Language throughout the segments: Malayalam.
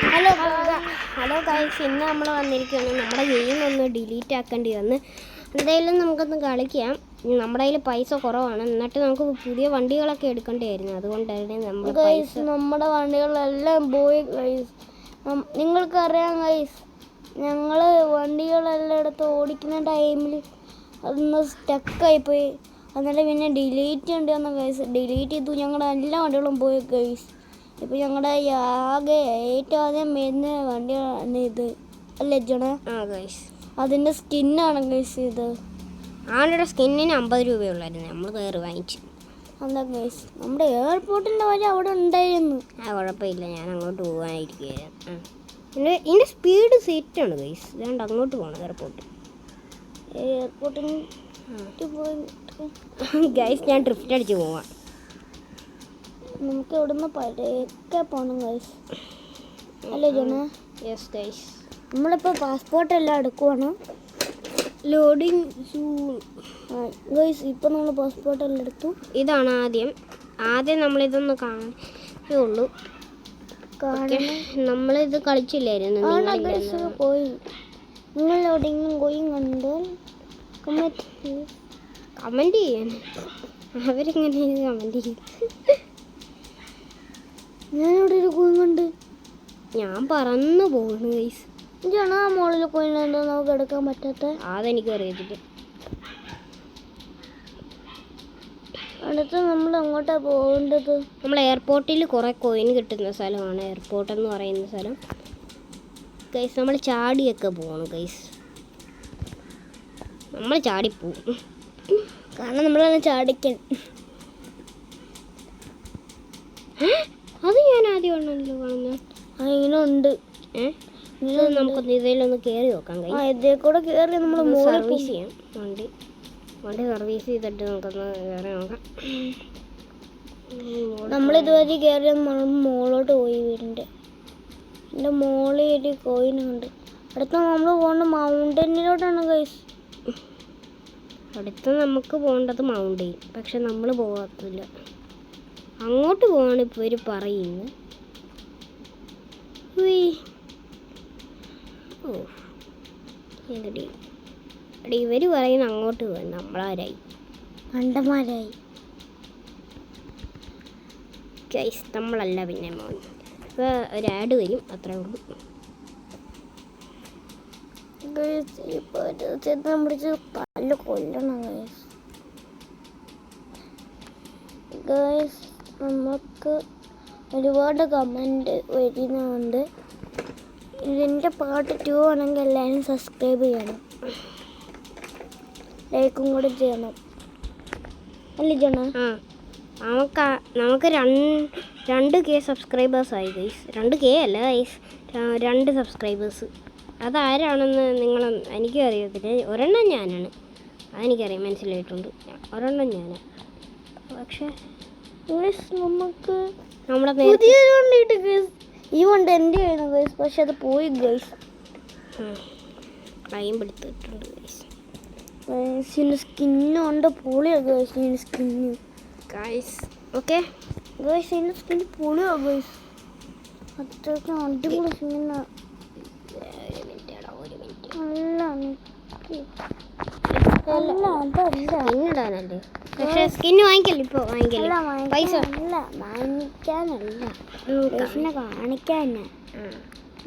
ഹലോ ഗൈസ്, ഇന്ന് നമ്മൾ വന്നിരിക്കുകയാണ്. നമ്മുടെ ഗെയിം ഒന്ന് ഡിലീറ്റ് ആക്കേണ്ടി വന്ന്. എന്തായാലും നമുക്കൊന്ന് കളിക്കാം. നമ്മുടെ കയ്യിൽ പൈസ കുറവാണ്, എന്നിട്ട് നമുക്ക് പുതിയ വണ്ടികളൊക്കെ എടുക്കേണ്ടിയായിരുന്നു. അതുകൊണ്ടാണ് നമ്മുടെ വണ്ടികളെല്ലാം പോയി ഗൈസ്. നിങ്ങൾക്കറിയാം ഗൈസ്, ഞങ്ങൾ വണ്ടികളെല്ലാം എടുത്ത് ഓടിക്കുന്ന ടൈമിൽ അതൊന്ന് സ്റ്റക്കായിപ്പോയി. എന്നിട്ട് പിന്നെ ഡിലീറ്റ് ചെയ്യേണ്ടി വന്ന ഗൈസ്. ഡിലീറ്റ് ചെയ്തു, ഞങ്ങളുടെ എല്ലാ വണ്ടികളും പോയി ഗൈസ്. ഇപ്പോൾ ഞങ്ങളുടെ ആകെ ഏറ്റവും ആദ്യം വരുന്ന വണ്ടിയാണ് ഇത്, അല്ലേ ജോണേ? ഗൈസ്, അതിൻ്റെ സ്കിന്നാണ് ഗൈസ് ഇത്. ആളുടെ സ്കിന്നിന് 50 രൂപയുള്ളായിരുന്നു, നമ്മൾ കയറി വാങ്ങിച്ചു. അല്ല ഗൈസ്, നമ്മുടെ എയർപോർട്ടിൻ്റെ വഴി അവിടെ ഉണ്ടായിരുന്നു. കുഴപ്പമില്ല, ഞാൻ അങ്ങോട്ട് പോകാനായിരിക്കുകയായിരുന്നു. ഇതിൻ്റെ സ്പീഡ് സെറ്റാണ് ഗൈസ്. ഇതുകൊണ്ട് അങ്ങോട്ട് പോകണം എയർപോർട്ടിന് പോയി ഗൈസ്. ഞാൻ ഡ്രിഫ്റ്റ് അടിച്ച് പോവാം. നമുക്ക് ഇവിടുന്ന് പരക്കെ പോകണം ഗൈസ്, അല്ലേ ജോണേ? Yes guys. നമ്മളിപ്പോൾ പാസ്പോർട്ട് എല്ലാം എടുക്കുവാണ്. ലോഡിങ് ഗൈസ്, ഇപ്പം നമ്മൾ പാസ്പോർട്ട് എല്ലാം എടുത്തു. ഇതാണ് ആദ്യം നമ്മളിതൊന്ന് കാണേ ഉള്ളൂ. നമ്മളിത് കളിച്ചില്ലായിരുന്നു. പോയി നിങ്ങൾ എവിടെയെങ്കിലും പോയി കണ്ടാൽ കമൻറ്റ് ചെയ്യാൻ. അവരെങ്ങനെ കമൻറ്റ് ചെയ്യും? ഞാനിവിടെ ഒരു കോയിൻ കണ്ട്. ഞാൻ പറന്നു പോകുന്നു ഗൈസ്. ഇതാണ് ആ മോളിൽ കോയിൻ എന്തോ നമുക്ക് എടുക്കാൻ പറ്റാത്ത. അതെനിക്ക് അറിയത്തില്ല. അടുത്ത് നമ്മൾ എങ്ങോട്ടാണ് പോകേണ്ടത്? നമ്മൾ എയർപോർട്ടിൽ കുറേ കോയിൻ കിട്ടുന്ന സ്ഥലമാണ് എയർപോർട്ട് എന്ന് പറയുന്ന സ്ഥലം ഗൈസ്. നമ്മൾ ചാടിയൊക്കെ പോകണം ഗൈസ്. നമ്മൾ ചാടിപ്പോവും, കാരണം നമ്മളെല്ലാം ചാടിക്കാൻ. അത് ഞാൻ ആദ്യമാണല്ലോ കാണുന്നത്. ഇങ്ങനെ ഉണ്ട്. നമുക്ക് ഇതിലൊന്ന് കയറി നോക്കാം. ഇതേ കൂടെ കയറി നമ്മൾ സർവീസ് ചെയ്യാം. വണ്ടി സർവീസ് ചെയ്തിട്ട് നമുക്കൊന്ന് കയറി നോക്കാം. നമ്മളിതുവരെ കയറി മോളോട്ട് പോയി വീടിൻ്റെ. എൻ്റെ മോളിൽ ഒരു കോയിനുണ്ട്. അടുത്ത നമ്മൾ പോകേണ്ട മൗണ്ടനിലോട്ടാണ് ഗൈസ്. അടുത്ത് നമുക്ക് പോകേണ്ടത് മൗണ്ടെയിൻ, പക്ഷെ നമ്മൾ പോകാത്തില്ല. അങ്ങോട്ട് പോവാണ് ഇപ്പോൾ ഇവർ പറയുന്നത്. ഇവർ പറയുന്ന അങ്ങോട്ട് പോകാൻ. നമ്മളാരായി? മണ്ടന്മാരായി ഗൈസ്. നമ്മളല്ല പിന്നെ മോൻ. ഇപ്പോൾ ഒരു ആഡ് വരും, അത്രേ ഉള്ളൂ. പല കൊല്ലണം ഗൈസ്. നമുക്ക് ഒരുപാട് കമൻറ്റ് വരുന്നുണ്ട്. ഇതിൻ്റെ പാർട്ട് 2 ആണെങ്കിൽ എല്ലാവരും സബ്സ്ക്രൈബ് ചെയ്യണം, ലൈക്കും കൂടെ ചെയ്യണം, അല്ലേ ജോണ? നമുക്ക് 2K സബ്സ്ക്രൈബേഴ്സായി ഗൈസ്. 2K അല്ല ഗൈസ്, 2 സബ്സ്ക്രൈബേഴ്സ്. അതാരാണെന്ന് എനിക്കും അറിയത്തില്ല. ഒരെണ്ണം ഞാനാണ്, അതെനിക്കറിയാം, മനസ്സിലായിട്ടുണ്ട്. ഒരെണ്ണം ഞാനാണ്. പക്ഷേ നമുക്ക് നമ്മുടെ പുതിയൊരു വണ്ടി കിട്ടി ഗൈസ്. ഈ വണ്ടി എൻ്റെ ആയിരുന്നു ഗൈസ്, പക്ഷെ അത് പോയി ഗൈസ്. ക്ലൈം എടുത്തിട്ടുണ്ട് ഗൈസ്. ഗൈസിന് സ്കിന്നുണ്ട്, പൊളിയാണ് ഗൈസ്. ഇതിന് സ്കിന്ന് ഗൈസ്. ഓക്കെ ഗൈസ്, ഇതിൻ്റെ സ്കിന്ന് പൊളിയാണ് ഗൈസ്. അത്രയ്ക്കും അടിപൊളി സ്കിന്നാണ്. അല്ല അതല്ല, പക്ഷേ സ്കിന്ന് വാങ്ങിക്കല്ലോ. ഇപ്പോൾ വാങ്ങിക്കല്ലോ, പൈസ അല്ല വാങ്ങിക്കാനല്ല, ഗൈസിനെ കാണിക്കാനാ.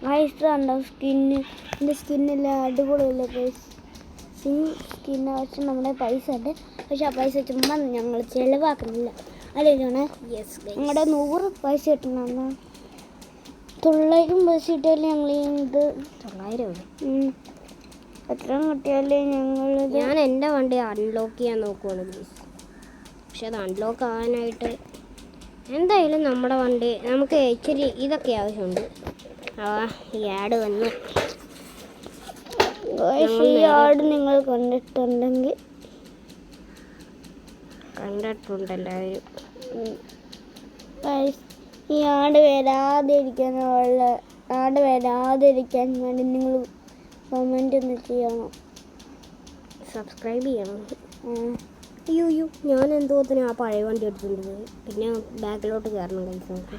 പൈസ ഉണ്ടോ സ്കിന്ന്? എൻ്റെ സ്കിന്നെല്ലാം അടിപൊളിയല്ലേ ഗൈസ്. സ്കിന്ന് വെച്ച് നമ്മുടെ പൈസ ഉണ്ട്, പക്ഷെ ആ പൈസ ചുമ്മാ ഞങ്ങൾ ചിലവാക്കുന്നില്ല, അല്ലേ ജോണേ? യെസ്. ഞങ്ങളുടെ 100 പൈസ കിട്ടണമെന്ന് 900 പൈസ കിട്ടിയാലേ ഞങ്ങൾ ഇത് 900 എത്ര കിട്ടിയാലേ ഞാൻ എൻ്റെ വണ്ടി അൺലോക്ക് ചെയ്യാൻ നോക്കുവാണ് പ്ലീസ്. പക്ഷെ അത് അൺലോക്ക് ആകാനായിട്ട് എന്തായാലും നമ്മുടെ വണ്ടി നമുക്ക് ഇച്ചിരി ഇതൊക്കെ ആവശ്യമുണ്ട്. ഈ ആഡ് വന്നു. ഈ ആഡ് നിങ്ങൾ കണ്ടിട്ടുണ്ടെങ്കിൽ എല്ലാവരും. ഈ ആഡ് വരാതിരിക്കാൻ വേണ്ടി നിങ്ങൾ കമൻറ്റ് ഒന്ന് ചെയ്യണം, സബ്സ്ക്രൈബ് ചെയ്യണം. അയ്യോ ഞാൻ എന്തോത്തിന് ആ പഴയ വണ്ടി എടുത്തിട്ടുണ്ട്. പിന്നെ ബാക്കിലോട്ട് കയറണം കഴിച്ച് നമുക്ക്.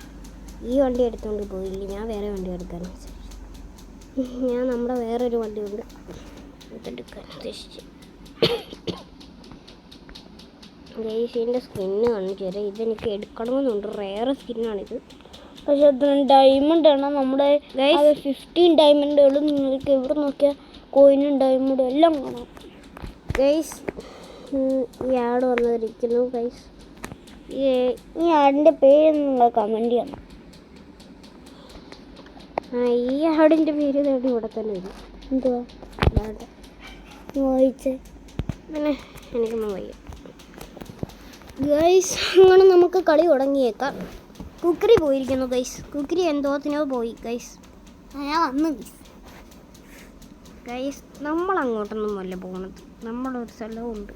ഈ വണ്ടി എടുത്തുകൊണ്ട് പോയില്ല, ഞാൻ വേറെ വണ്ടി എടുക്കാൻ ഞാൻ നമ്മുടെ വേറൊരു വണ്ടി ഉണ്ട് ഇതെടുക്കാൻ ഉദ്ദേശിച്ച്. ഗൈസിൻ്റെ സ്കിന്ന് കാണിച്ചു തരാം. ഇതെനിക്ക് എടുക്കണമെന്നുണ്ട്, റെയർ സ്കിന്നാണിത്. പക്ഷെ അത് ഡയമണ്ട് ആണ് നമ്മുടെ 15 ഡയമണ്ടുകളും നിങ്ങൾക്ക് എവിടെ നോക്കിയാൽ കോയിനും ഡയമണ്ടും എല്ലാം കാണാം. ഗൈസ് ഈ ആഡ് വന്നിരിക്കുന്നു. ഗൈസ് ഈ ആടിൻ്റെ പേര് നിങ്ങൾ കമൻറ്റ് ചെയ്യണം. ഈ ആടിൻ്റെ പേര് തേടി ഇവിടെ തന്നെ വരും. എന്തുവാ അല്ലാണ്ട് വായിച്ചേ പിന്നെ എനിക്കൊന്നും വയ്യ. ഗൈസ് അങ്ങനെ നമുക്ക് കളി തുടങ്ങിയേക്കാം. കുക്കറി പോയിരിക്കുന്നു ഗൈസ്. കുക്കറി എന്തോത്തിനോ പോയി ഗൈസ്. ഞാൻ വന്നു ഗൈസ് നമ്മൾ അങ്ങോട്ടൊന്നും അല്ല പോകണത്, നമ്മളൊരു സ്ഥലമുണ്ട്.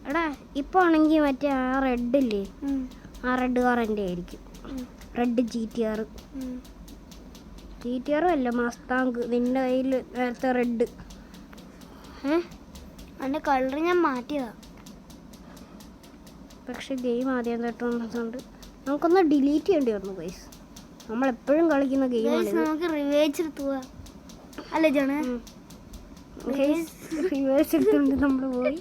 എടാ ഇപ്പോൾ ആണെങ്കിൽ മറ്റേ ആ റെഡില്ലേ, ആ റെഡ് കാർ എൻ്റെ ആയിരിക്കും. റെഡ് GTR അല്ല മസ്താങ്ക്. നിൻ്റെ കയ്യിൽ നേരത്തെ റെഡ്. അതിൻ്റെ കളർ ഞാൻ മാറ്റിയതാ. പക്ഷെ ഗെയിം ആദ്യം തൊട്ട് വന്നതുകൊണ്ട് നമുക്കൊന്ന് ഡിലീറ്റ് ചെയ്യേണ്ടി വന്നു ഗൈസ്. നമ്മളെപ്പോഴും കളിക്കുന്ന ഗെയിമാണ്. നമുക്ക് റിവേജ് എടുത്തു പോവാ അല്ലേ ജോണേ? റിവേഴ്സ് എടുത്തുകൊണ്ട് നമ്മൾ പോയി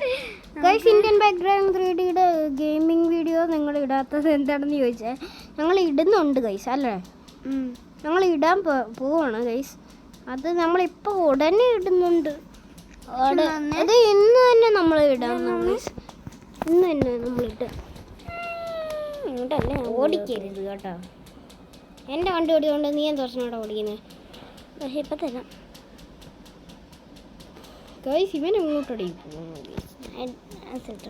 ഗൈസ്. ഇന്ത്യൻ ബാക്ക്ഗ്രൗണ്ട് 3Dയുടെ ഗെയിമിംഗ് വീഡിയോ നിങ്ങൾ ഇടാത്തത് എന്താണെന്ന് ചോദിച്ചാൽ ഞങ്ങൾ ഇടുന്നുണ്ട് ഗൈസ്, അല്ലേ? ഞങ്ങൾ ഇടാൻ പോവാണ് ഗൈസ്. അത് നമ്മളിപ്പോൾ ഉടനെ ഇടുന്നുണ്ട്. അത് ഇന്ന് തന്നെ നമ്മൾ ഇടാം ഗൈസ്. ഇന്ന് തന്നെ നമ്മളിട്ട് ഇങ്ങോട്ടല്ലേ ഓടിക്കരുത് കേട്ടോ. എൻ്റെ വണ്ടി ഓടിക്കൊണ്ട് നീ എന്ത് പ്രശ്നമായിട്ടാ ഓടിക്കുന്നത്? പക്ഷെ ഇപ്പം തരാം ഗൈസ്. ഇവൻ എങ്ങോട്ടടി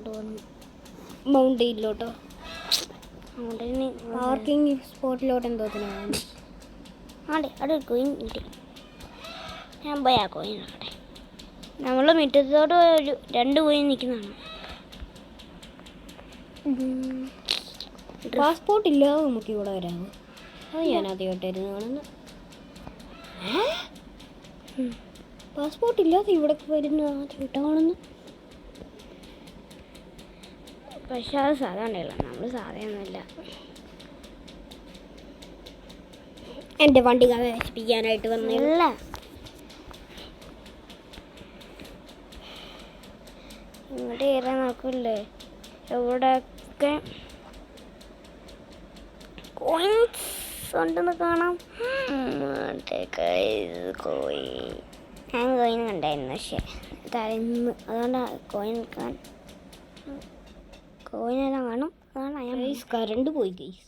പോകുന്നു? മൗണ്ടയിലോട്ടോ, പാർക്കിംഗ് സ്പോട്ടിലോട്ട് എന്തോത്തിനാണ്. ആടെ അവിടെ ഒരു കോയിൻ കിട്ടി. ഞാൻ പോയി ആ കോയിൻ അവിടെ നമ്മൾ മുറ്റത്തോട് ഒരു 2 കോയിൻ നിൽക്കുന്നതാണ്. പാസ്പോർട്ട് ഇല്ലാതെ നമുക്ക് ഇവിടെ വരാമോ? അത് ഞാൻ ആദ്യമായിട്ടായിരുന്നു കാണുന്നത്. പാസ്പോർട്ട് ഇല്ലാതെ ഇവിടെ വരുന്ന ആദ്യമായിട്ടാണ് കാണുന്നത്. പക്ഷെ അത് സാധാരണയല്ല, നമ്മൾ സാധാരണയല്ല. എൻ്റെ വണ്ടി കഥ നശിപ്പിക്കാനായിട്ട് വന്നില്ല. ഇങ്ങോട്ട് കയറാൻ നോക്കില്ലേ, എവിടെയൊക്കെ കോയിൻസ് ഉണ്ടെന്ന് കാണാം. ഞാൻ കോയിൻ കണ്ടായിരുന്നു, പക്ഷേ തരുന്നു. അതുകൊണ്ടാണ് കോയിനെല്ലാം കാണും. അതാണ് കറണ്ട് പോയി ഗൈസ്.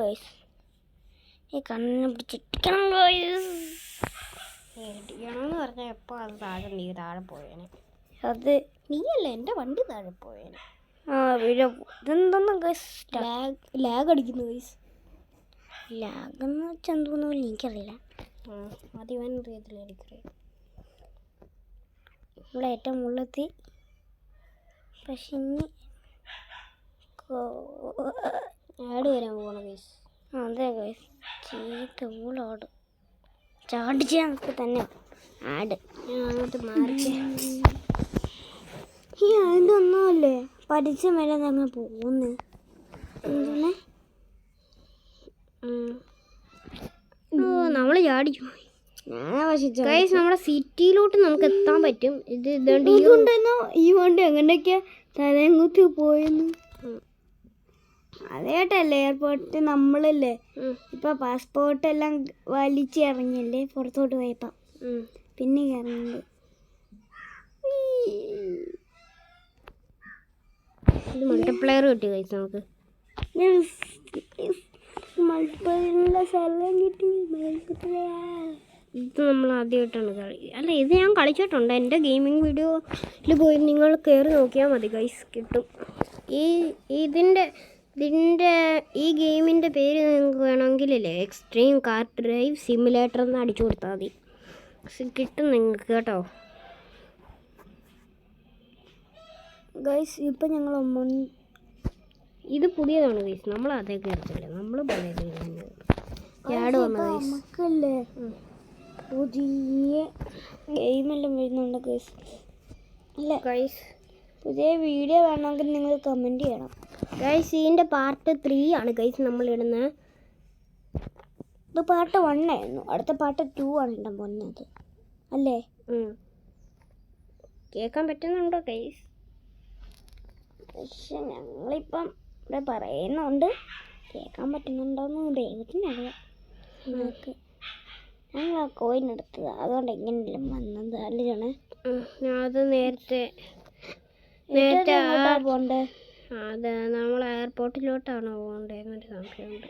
ഗൈസ് ഈ കണ്ണിനെ പിടിച്ചിട്ടിക്കണം ഗൈസ്. ഇടിക്കണമെന്ന് പറഞ്ഞാൽ എപ്പോൾ അത് നീ താഴെ പോയേനെ. അത് നീയല്ല, എൻ്റെ വണ്ടി താഴെ പോയേനെ. ഇതെന്തോന്നും ഗൈസ് ലാഗ് അടിക്കുന്നു ഗൈസ്. ലാഗെന്ന് വെച്ചാൽ എന്തോന്നു എനിക്കറിയില്ല. അതിവൻ അറിയത്തില്ല, എനിക്കറിയാം. ഇവിടെ ഏറ്റവും മുള്ളെത്തി. പക്ഷെ ഇനി ആഡ് വരാൻ പോകണം ഗൈസ്. അതെ ഗൈസ്, ചീത്തോട് ചാടിച്ച് നമുക്ക് തന്നെ ആഡ്. ഞാൻ അങ്ങോട്ട് മാറിച്ച് ഈ ആഡ് ഒന്നുമല്ലേ പരിചയം വരെ നമ്മൾ പോകുന്നു. നമ്മൾ ചാടിച്ചു പോയി ഗൈസ്. നമ്മുടെ സിറ്റിയിലോട്ട് നമുക്ക് എത്താൻ പറ്റും. ഇതുണ്ടെന്നോ ഈ വണ്ടി അങ്ങനെയൊക്കെ തലയങ്കുത്തി പോയെന്ന്. അതേട്ടല്ലേ എയർപോർട്ട് നമ്മളല്ലേ ഇപ്പൊ പാസ്പോർട്ട് എല്ലാം വലിച്ചിറങ്ങിയല്ലേ പുറത്തോട്ട് പോയപ്പോ പിന്നെ ഇറങ്ങുന്നത്. മൾട്ടിപ്ലെയർ കിട്ടി ഗൈസ് നമുക്ക്. മൾട്ടിപ്ലെയറിനുള്ള സ്ഥലം കിട്ടി. ഇത് നമ്മൾ ആദ്യമായിട്ടാണ് കളി. അല്ല, ഇത് ഞാൻ കളിച്ചിട്ടുണ്ട്. എൻ്റെ ഗെയിമിംഗ് വീഡിയോയിൽ പോയി നിങ്ങൾ കയറി നോക്കിയാൽ മതി ഗൈസ്, കിട്ടും. ഇതിൻ്റെ ഈ ഗെയിമിൻ്റെ പേര് നിങ്ങൾക്ക് വേണമെങ്കിലല്ലേ എക്സ്ട്രീം കാർ ഡ്രൈവ് സിമുലേറ്റർ എന്ന് അടിച്ചു കൊടുത്താൽ മതി, കിട്ടും നിങ്ങൾക്ക് കേട്ടോ ഗൈസ്. ഇപ്പം ഞങ്ങൾ ഇത് പുതിയതാണ് ഗൈസ്, നമ്മൾ അതേ കയറത്തില്ല, നമ്മൾ പഴയത് യാഡ് വന്ന നമുക്കല്ലേ പുതിയ ഗെയിമെല്ലാം വരുന്നുണ്ട് ഗൈസ്. ഇല്ല ഗൈസ്, പുതിയ വീഡിയോ വേണമെങ്കിൽ നിങ്ങൾ കമൻറ്റ് ചെയ്യണം. ഗൈസ് ഇതിൻ്റെ പാർട്ട് 3 ആണ് ഗൈസ് നമ്മളിടുന്നത്. ഇത് പാർട്ട് 1 ആയിരുന്നു. അടുത്ത പാർട്ട് 2 ആണ് ഇടാൻ പോകുന്നത് അല്ലേ? കേൾക്കാൻ പറ്റുന്നുണ്ടോ ഗൈസ്? പക്ഷെ ഞങ്ങളിപ്പം ഇവിടെ പറയുന്നുണ്ട്, കേൾക്കാൻ പറ്റുന്നുണ്ടോയെന്ന് ദൈവത്തിനറിയാം. ഞങ്ങൾക്ക് ഞങ്ങൾ ആ കോയിൻ എടുത്തത്, അതുകൊണ്ട് എങ്ങനെയെങ്കിലും വന്നത് അല്ലാണ്. അത് നേരത്തെ എങ്ങോട്ടാ പോണ്ടേ? അത് നമ്മൾ എയർപോർട്ടിലോട്ടാണോ പോകേണ്ടതെന്നൊരു സംശയമുണ്ട്.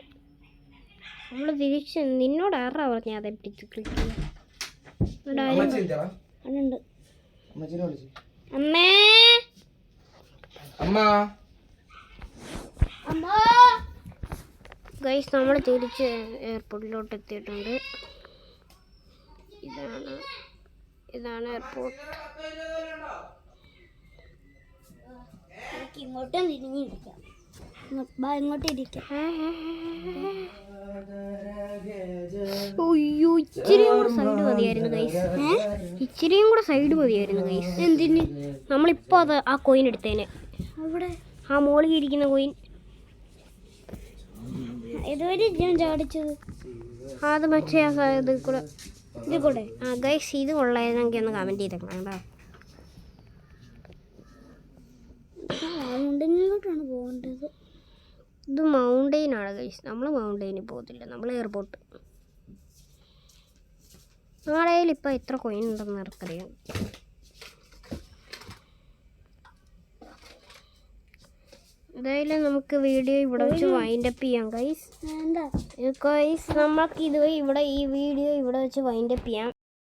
നമ്മൾ തിരിച്ച് നിന്നോട് ആരാ പറഞ്ഞാൽ അതെ പിടിച്ച് ക്ലിക്ക് അതുണ്ട്. അമ്മേ ഗൈസ് നമ്മൾ തിരിച്ച് എയർപോർട്ടിലോട്ട് എത്തിയിട്ടുണ്ട്. ഇതാണ് എയർപോർട്ട്. ഇങ്ങോട്ടും തിരിഞ്ഞിരിക്കാം. ഇങ്ങോട്ട് ഇരിക്കാം. അയ്യോ ഇച്ചിരിയും കൂടെ സൈഡ് മതിയായിരുന്നു ഗൈസ്. ഇച്ചിരിയും കൂടെ സൈഡ് മതിയായിരുന്നു ഗൈസ്. എന്തിന്? നമ്മളിപ്പോൾ അത് ആ കോയിൻ എടുത്തേനെ. അവിടെ ആ മോളിൽ ഇരിക്കുന്ന കോയിൻ ഇതുവരെ ഞാൻ ചാടിച്ചത് അത് മറ്റേ ഇത് കൂടെ. ആ ഗൈസ് ഇത് കൊള്ളായിരുന്നെങ്കിൽ ഒന്ന് കമൻറ്റ് ചെയ്തേക്കണം കേട്ടോ. മൗണ്ടനിലോട്ടാണ് പോകേണ്ടത്. ഇത് മൗണ്ടെയിനാണ് ഗൈസ്. നമ്മൾ മൗണ്ടെയിനിൽ പോകത്തില്ല, നമ്മൾ എയർപോർട്ട്. നമ്മുടെ കയ്യിൽ ഇപ്പം എത്ര കോയിൻ ഉണ്ടെന്ന് ആർക്കറിയാം. എന്തായാലും നമുക്ക് വീഡിയോ ഇവിടെ വെച്ച് വൈൻഡപ്പ് ചെയ്യാം ഗൈസ്. എന്താ ഗൈസ് നമുക്ക് ഇത് ഇവിടെ ഈ വീഡിയോ ഇവിടെ വെച്ച് വൈൻഡപ്പ് ചെയ്യാം.